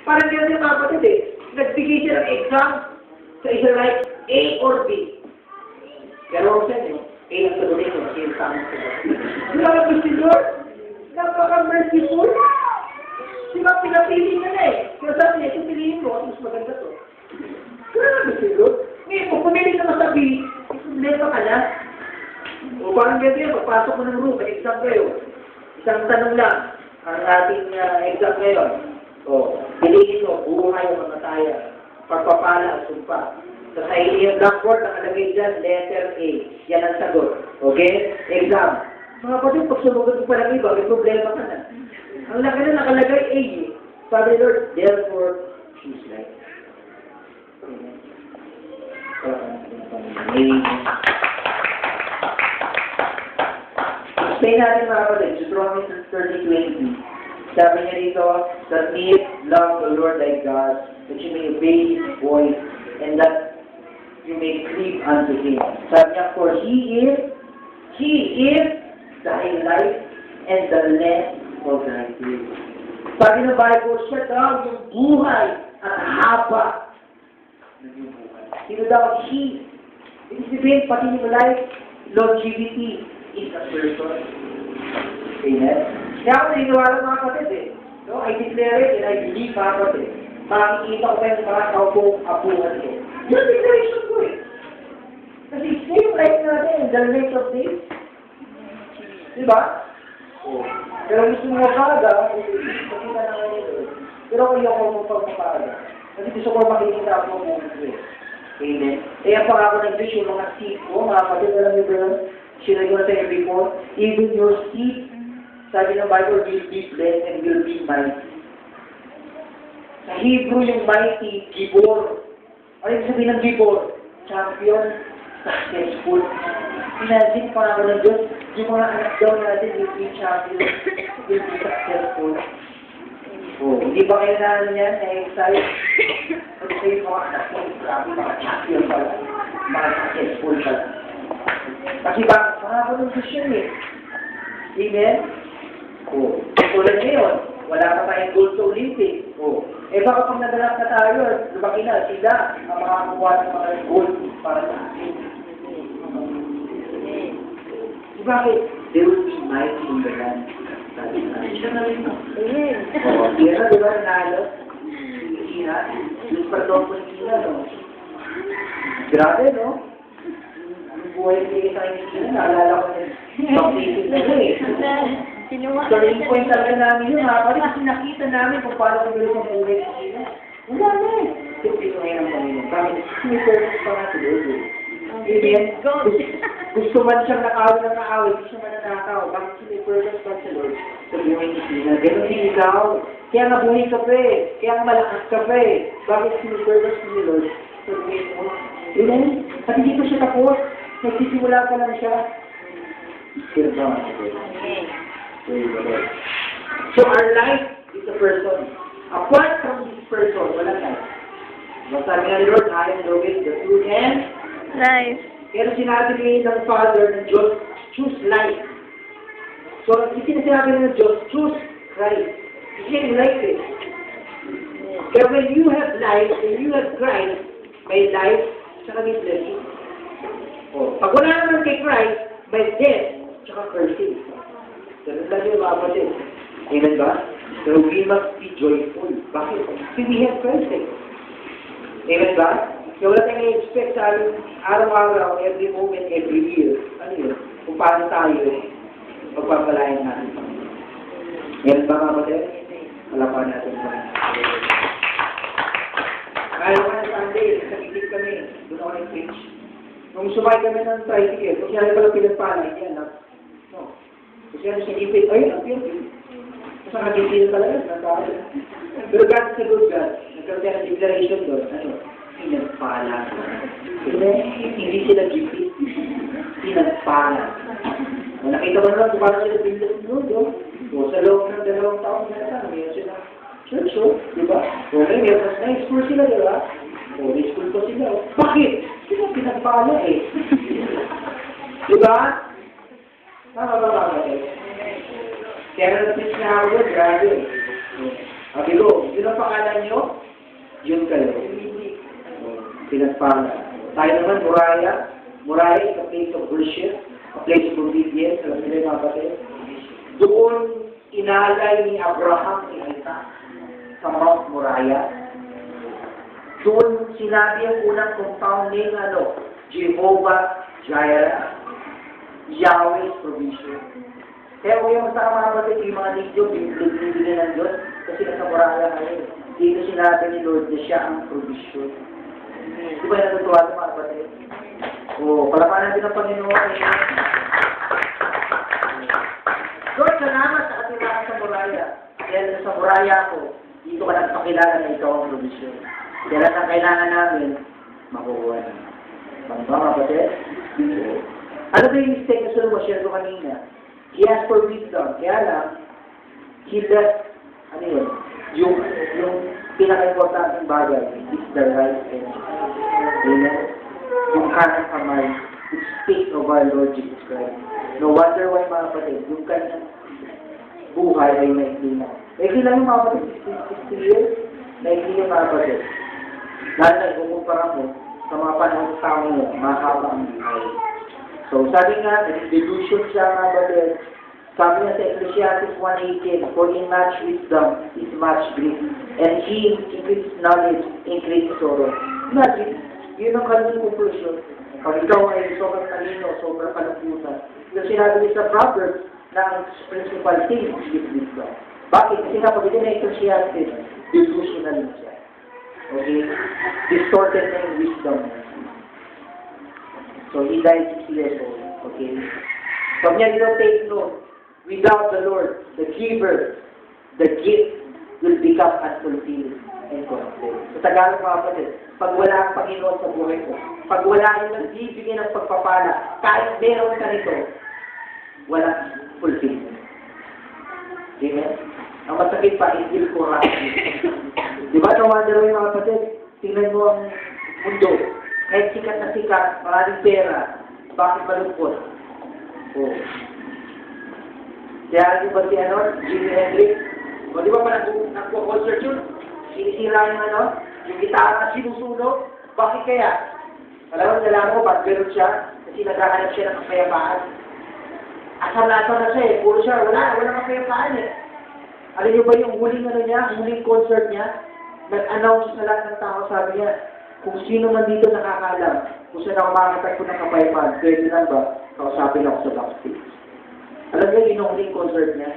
Parang gano'n yung mga kapatid eh. Nagbigay siya ng exam. So, is it like A or B? Pero ako siya, A lang sa doon kasi yung tama sa doon. Grabe si Lord. Napaka-merciful. Di ba pinapili na eh. Kaya sabi niya, ito piliin mo kasi mas maganda to. Grabe si Lord. Ngayon, kung pumili ka na sa B, problema ka na. O parang gano'n yan, pagpasok mo ng room, exam kayo. Isang tanong lang ang ating exam ngayon. O, piliin mo, buhay o mamataya, pagpapala at sumpa. So, sa yung blackboard, nakalagay dyan, letter A. Yan ang sagot. Okay? Exam. Mga kapatid, pag sumugot mo pa ng iba, may problema ka na. Ang laki na nakalagay A. Sabi ni Lord, therefore, choose life. Amen. Explain natin mga kapatid, Deuteronomy 30:20. Sabi niya dito, that may love the Lord thy God, that you may obey His voice, and that you may cleave unto Him. Sabi niya, for He is thy life and the length of thy days. Sabi ng Bible, siya daw yung buhay at haba ng iyong buhay. Sino daw? He. Ibig sabihin, pati yung life, longevity is a person. Amen? Kaya ako naniniwala mga kapatid eh. No? I declare it and I believe mga kapatid. Makikita ko kayo mga kaupong apuhan ko. Yung declaration ko eh. Kasi same life natin in the length of days. Diba? Oh. Pero gusto mo makaga, makita na ngayon ito. Pero kung yung ako mapagmakaga. Kasi gusto ko makikita ako mo ito eh. Amen. Kaya pag ako nag-wish yung mga seed ko, mga kapatid, alam niyo ba yun? Sinay ko na tayo before, even your seed, sabi ng Bible, will be blessed and will be mighty. Sa Hebrew, yung mighty, gibor. Ano yung sabihin ng gibor? Champion, successful. Imagine pa ako ng Diyos, yung mga anak daw natin will be champion, will be successful. Oh, hindi ba kayo na yan, na-excite? Pag kayo mga anak mo, grabe, mga champion pala, mga successful pala. Kasi ba, mga ng Diyos yun eh. Amen? Oh, tulad ngayon, wala pa tayong gold sa Olympic. Oh, eh baka pag nagalak na tayo, lumaki na, sila ang makakuha ng mga gold para sa atin. Bakit? They will be mighty in the land. Sabi na, siya na rin mo. Oh, kaya di ba nanalo? Sina, yung pardon po ni Sina, no? Grabe, no? Ang buhay hindi sa akin Sina, naalala ko niya. Baptism na rin eh. Turning point talaga namin yun, ha? Kasi nakita namin kung paano kung gano'n ang buhay ng Sina. Wala na eh. Tipid ko ngayon ang Panginoon. Bakit? May purpose pa nga tuloy. Amen? Gusto man siyang nakawin, hindi siya mananakaw. Bakit siya may purpose pa sa Lord? Sa buhay ni Sina. Ganon din ikaw. Kaya nga buhay ka pa eh. Kaya nga malakas ka pa eh. Bakit siya may purpose ni Lord? Sa buhay mo. Amen? At hindi pa siya tapos. Nagsisimula pa lang siya. Still God. So our life is a person. Apart from this person, wala life. Basta nga ni Lord, I am the way, the truth, and Life. pero sinabi ni ng Father ng Diyos, choose life. So, sinasabi ng Diyos, choose Christ. Kasi yung life eh. Kaya when you have life, when you have Christ, may life, saka may blessing. O, pag wala naman kay Christ, may death, saka cursing. Ganun lang yung mga kapatid. Amen ba? So, we must be joyful. Bakit? Kasi we have Christ eh. Amen ba? Kaya wala tayong i-expect sa araw-araw, every moment, every year. Ano yun? Kung paano tayo magpapalayan natin. Yan ba mga kapatid? Palapan natin ba? Kaya ko na Sunday, nakakitip kami. Doon ako nag-preach. Nung sumay kami ng tricycle, kung siya pala pinagpalay, yan na. No. Kung siya sa ipit, ay, ang piyot. Kasi nakagipil pala yun. Pero God sa good God, nagkaroon tayo ng declaration doon. Ano? Pinagpala. Hindi sila gipit. Pinagpala. O, nakita mo naman kung paano sila pinagpala doon. O, sa loob ng 2 taon na ito, mayroon sila church, o, diba? O, ngayon, mas na-school sila, diba? O, na-school pa sila, o. Bakit? Sila pinagpala, eh. Diba? Tama ba, eh? Kaya na-teach na ako doon, grabe. Sabi ko, Yun ang pangalan nyo, yun kayo. Pinagpala. Tayo naman, Moriah is a place of worship, a place of obedience. Alam nila yung mga kapatid. Doon, inalay ni Abraham si Isaac sa Mount Moriah. Doon sinabi ang unang compound name, Jehovah Jireh, Yahweh's provision. Kaya kung yung mga kapatid, yung mga nidyo, bibigyan ng Diyos, kasi nasa Moriah kayo. Dito sinabi ni Lord na siya ang provision. Di ba natutuwa sa mga kapatid? Palapanan natin ang Panginoon. Lord, salamat sa katilaan sa Moriah. Dahil sa Moriah ako, dito ka nagpakilala na ikaw ang provision. Kaya ang kailangan namin, makukuha na. Ano ba, mga kapatid? Ano ba yung mistake na sila share ko kanina? He asked for wisdom. Kaya lang, he left, yung pinaka-importanting bagay is the right hand. Amen? Yung kanang kamay, which speaks of our Lord Jesus Christ. No wonder why, mga kapatid, yung kanyang buhay ay naikli na. Naikli lang yung mga kapatid, 60 years, naikli yung mga kapatid. Dahil na, ikukumpara mo sa mga panahon sa tao mo, mahaba ang buhay. So, sabi nga, delusion siya, mga kapatid. Sabi niya sa Ecclesiastes 1:18, for in much wisdom is much grief, and he increases knowledge, increases sorrow. Imagine, yun ang kanyang conclusion. Pag ikaw ay sobrang talino, sobrang kalungkutan. Yung sinabi niya sa Proverbs, na ang principal thing is wisdom. Bakit? Kasi nga, pag ito na Ecclesiastes, delusional siya. Okay? Distorted na yung wisdom. So, he died 6 years old. Okay? Pag niya dito take note, without the Lord, the giver, the gift will become unfulfilled and complete. Sa Tagalog, mga kapatid, pag wala ang Panginoon sa buhay ko, pag wala yung nagbibigay ng pagpapala, kahit meron ka nito, walang fulfillment. Amen? Ang masakit pa, hindi ko rapi. Di ba, no-wonder yung mga kapatid, tingnan mo ang mundo. Kahit sikat na sikat, maraming pera, bakit malungkot? Kaya ba si Jimi Hendrix? O di ba pa nagpo-concert yun? Sinisira yung gitara, sinusunog. Bakit kaya? Alam mo, ba't gano'n siya? Kasi naghahanap siya ng kapayapaan. Asal-asal na siya puro siya, wala kapayapaan Alam niyo ba yung huling concert niya? Nag-announce na lahat ng tao, sabi niya, kung sino man dito nakakalam, kung saan ako makakatag ko ng kapayapaan, pwede lang ba, kausapin ako sa backstage. Alam niyo, yung huling concert niya,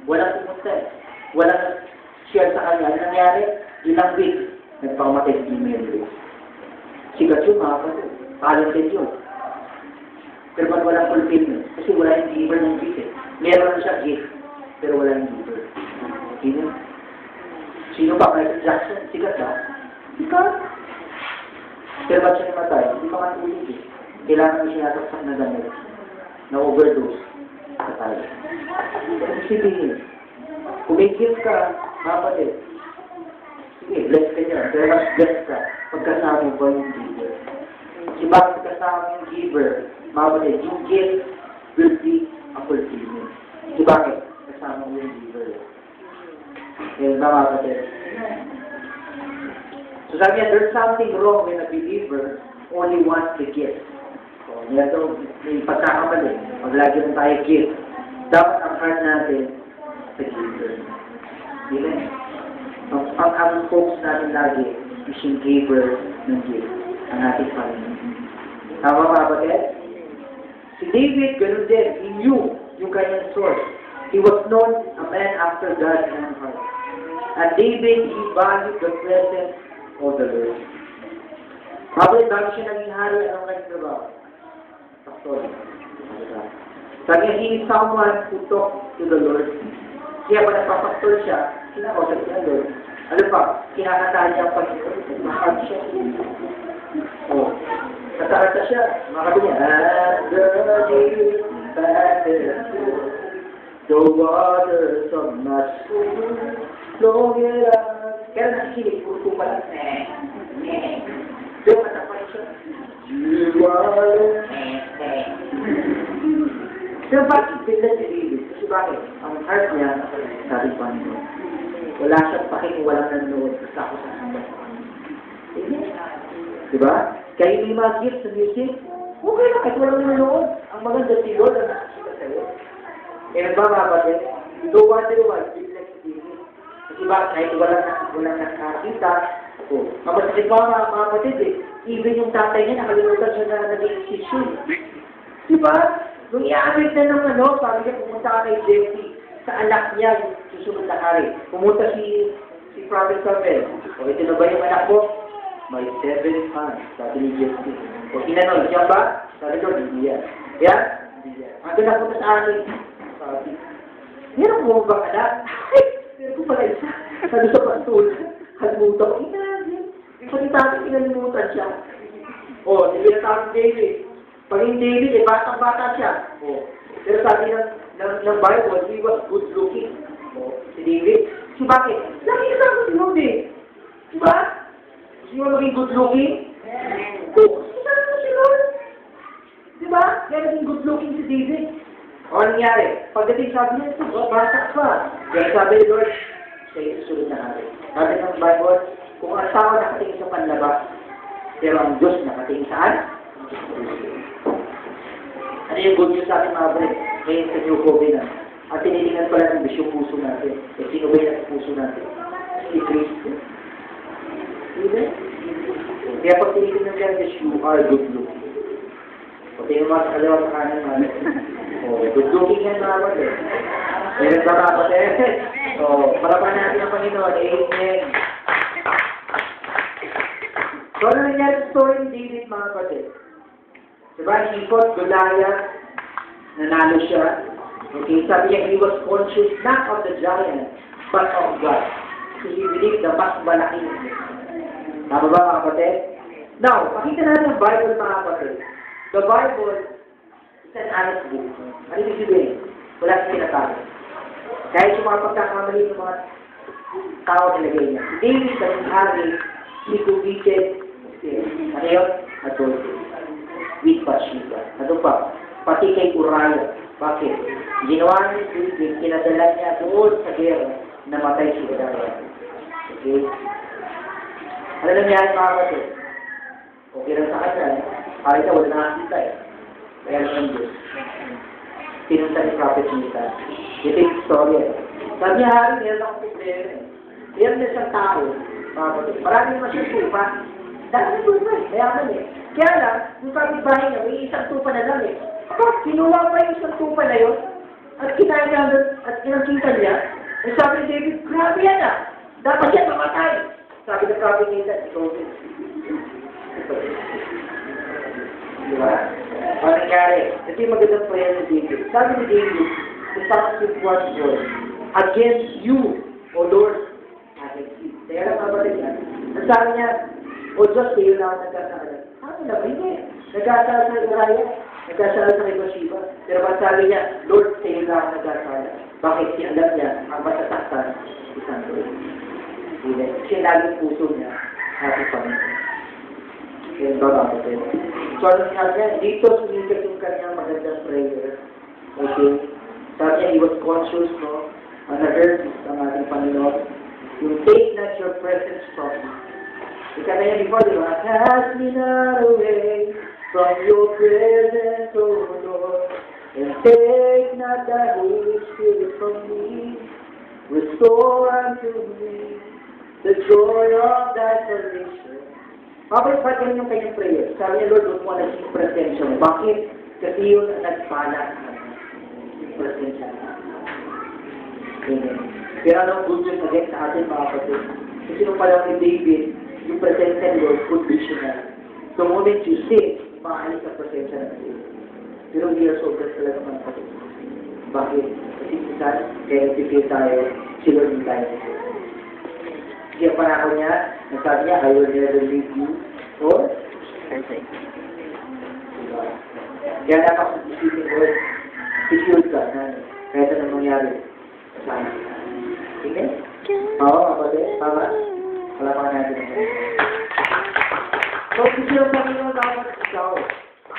walang pumunta walang share sa kanya. Ano nangyari? Ilang week, nagpakamatay si Jimi Hendrix. Sikat yun, mga kapatid. Talented yun. Pero ba't walang fulfillment? Kasi wala yung giver ng gift Meron na siya gift, pero wala yung giver. Sino ba? Michael Jackson? Sikat ba? Sikat. Pero ba't siya namatay? Hindi pa matulog Kailangan niya sinasaksak na gamit. Na-overdose. Patay. Sabihin, kung may gift ka, mga kapatid, sige, bless ka niya. Pero mas bless ka pagkasama mo yung giver. Kasi bakit kasama yung giver, mga kapatid, yung gift will be a fulfillment. Kasi bakit? Kasama mo yung giver. Yan ba, mga kapatid? So sabi niya, there's something wrong when a believer only wants the gift. So, may pagkakamali. Maglagi rin tayo gift. Dapat ang heart natin sa giver. Amen? Ang focus natin lagi is yung giver ng gift. Ang ating Panginoon. Tama ba, kapatid? Si David, ganun din. He knew yung kanyang source. He was known a man after God's own heart. And David, he valued the presence of the Lord. Kapatid, bago siya naging hari, anong kanyang trabaho? Pastor. Sabi niya, he is someone who talks to the Lord. Kaya pa nagpapastor siya, kinakausap niya ang Lord. Ano pa? Kinakataan niya ang Panginoon. Mahal siya. Natakata siya. Makabi niya, and the deep the waters of my soul flow it out. Kaya nakikinig, puro pa lang. Pero matapan siya. You are So, bakit bigla si David? Kasi bakit? Ang heart niya, sabi pa nito. wala siyang paking walang nanonood sa ako sa handa. Amen? Diba? Kaya may mga gifts sa music, okay lang, kahit walang nanonood. Ang maganda si Lord ang nakakita sa'yo. Eh, nagbababatid, you don't wonder why, you like to be here. Kasi ba, kahit walang nakakita, ang masakit pa mga kapatid eh, even yung tatay niya, nakalimutan siya na naging issue. Diba? Nung i-amit na ng sabi niya, pumunta ka kay Jeffy, sa anak niya, yung susunod na hari. Pumunta si Prophet Samuel. O, ito na ba yung anak ko? May 7 sons, sabi ni Jeffy. O, tinanong, siya ba? Sabi ko, hindi yan. Yan? Hindi yan. Ang napunta sa akin, sabi, meron mo ba anak? Ay, meron ko pala isa. Sabi sa pastor, kalimutan ko. Pati tatang pinalimutan siya. O, sige na tatang David. Pag yung David, batang-bata siya. O, pero sabi ng Bible, he was good looking. O, si David. So bakit? Lagi ka sa Lord eh. Diba? Gusto mo maging good looking? O, gusto mo si Lord. Diba? Kaya naging good looking si David. O, nangyari? Pagdating sabi niya, bata pa. Kaya sabi ni Lord, siya yung susunod na hari. Sabi ng Bible, kung ang tao nakatingin sa panlabas, pero ang Diyos nakatingin saan? Ano yung good news sa ating mga balik? Ngayon sa New Covenant. At tinitingnan pala ng bisyong puso natin. E sino ba yung puso natin? Si Kristo. Diba? Kaya pag tinitingnan ka ng you are good looking. O tingnan mo sa kalawa sa kanan namin. O, good looking yan mga balik. Kaya nagbababat eh. O, parapan natin ang Panginoon. Amen. So, ano nangyari sa story ni David, mga kapatid? Diba, he fought Goliath, nanalo siya. Okay, sabi niya, he was conscious not of the giant, but of God. So, he believed na mas malaki. Tama ba, mga kapatid? Now, pakita natin ang Bible, mga kapatid. The Bible is an honest book. Ano yung sabihin? Wala siya sinatabi. Kahit yung mga pagkakamali ng mga tao nilagay niya. Si David, ang hari, he committed ano yun? Adultery. With Bathsheba. Ano pa? Pati kay Uriah. Bakit? Ginawa niya si David, kinadala niya doon sa gera, namatay si Uriah. Okay? Ano nangyari mga kapatid? Okay lang sa kanya. Para ito, wala nakakita eh. Kaya naman Diyos. Pinunta ni Prophet Nathan. Ito yung story eh. Sabi niya, hari, meron akong problema eh. Meron na isang tao. Mga kapatid. Marami naman siyang tupa. Dahil tupa eh. Mayaman eh. Kaya lang, yung kapitbahay niya, may isang tupa na lang eh. Kapag kinuha pa yung isang tupa na yun, at kinain niya, at kinangkita niya, ay sabi ni David, grabe yan ah. Dapat yan mamatay. Sabi ng Prophet Nathan, ikaw din. Diba? Ang nangyari, ito yung magandang prayer ni David. Sabi ni David, the Psalm 51 Lord, against you, O Lord, against you. Kaya lang kapatid yan. Ang sabi niya, O Diyos, kayo na ako nagkasala. Sabi na, hindi. Nagkasala sa Uriah, nagkasala sa Bathsheba. Pero ang sabi niya, Lord, kayo na ako nagkasala. Bakit? Alam niya, ang matataktan, isang Lord. Hindi. Siya laging puso niya, happy Panginoon. Kaya ba kapatid? So, ano sabi niya? Dito sumikat yung kanyang magandang prayer. Okay? Sabi niya, he was conscious, no? On the earth, ang ating Panginoon. You take not your presence from me. Ika na yan before, di ba? Cast me not away from your presence, O Lord. And take not thy Holy Spirit from me. Restore unto me the joy of thy salvation. Bakit pa ganyan yung kanyang prayer? Sabi niya, Lord, huwag mo naging presensya mo. Bakit? Kasi yun ang nagpala yung presensya mo. Amen. Pero anong good news again sa atin, mga kapatid? Kasi nung pala ni David, yung presensya ni Lord, conditional. So, moment you sin, maalis ang presensya ng David. Pero we are so blessed talaga, mga kapatid. Bakit? Kasi minsan, kaya nag-feel tayo, si Lord yung tayo. Kaya panahon niya, nagsabi niya, I will never leave you or forsake. Diba? Kaya dapat sa isipin ko, secured ka na kahit anong mangyari sa akin. Amen? Oo, kapatid, tama? Palaman natin ang so, kasi yung Panginoon dapat ikaw,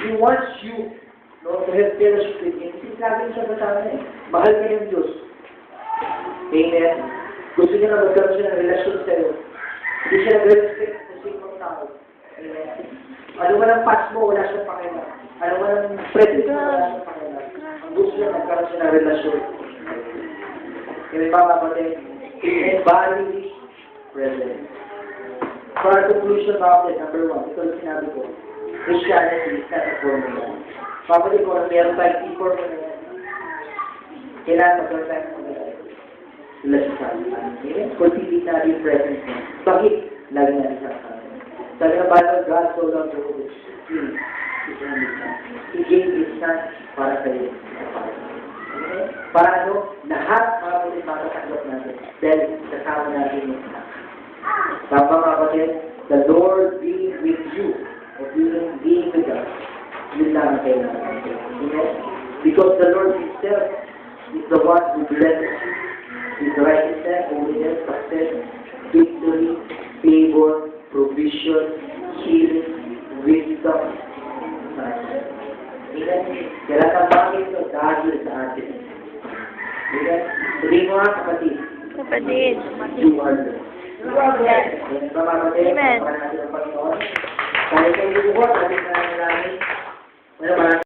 He wants you to have fellowship with Him. Kasi lagi siya kasama eh. Mahal ka ng Diyos. Amen? Gusto niya na magkaroon siya ng relasyon sa'yo. Hindi siya nag-respect sa sinong tao. Amen. Ano man ang past mo, wala siyang pakialam. Ano man ang present mo, wala siyang pakialam. Ang gusto niya magkaroon siya ng relasyon. Kaya pa kapatid, embody present. For our conclusion about it, number 1, ito yung sinabi ko, Christianity is not a formula. Kapatid ko, meron tayong e-formula yan. Kailangan magkaroon tayo ng formula. Relasyon sa atin. Cultivate natin yung presence niya. Bakit? Lagi natin sa atin. Sabi ng Bible, God so loved the world, He gave His Son para kayo. Para ano, lahat mga kapatid matatanggap natin dahil kasama natin yung anak. Tama mga kapatid, the Lord being with you, or being with us, yun lang ang kailangan natin. Because the Lord Himself is the one who blesses you. His righteousness, holiness, success, victory, favor, provision, healing, wisdom. Amen? Kaya tambangin ito dahil sa atin. Amen? Sabihin mo nga kapatid. Kapatid. You are blessed. You are blessed. Amen. Amen. Para natin ang Panginoon. Kahit kayo bubuhat, natin na namin.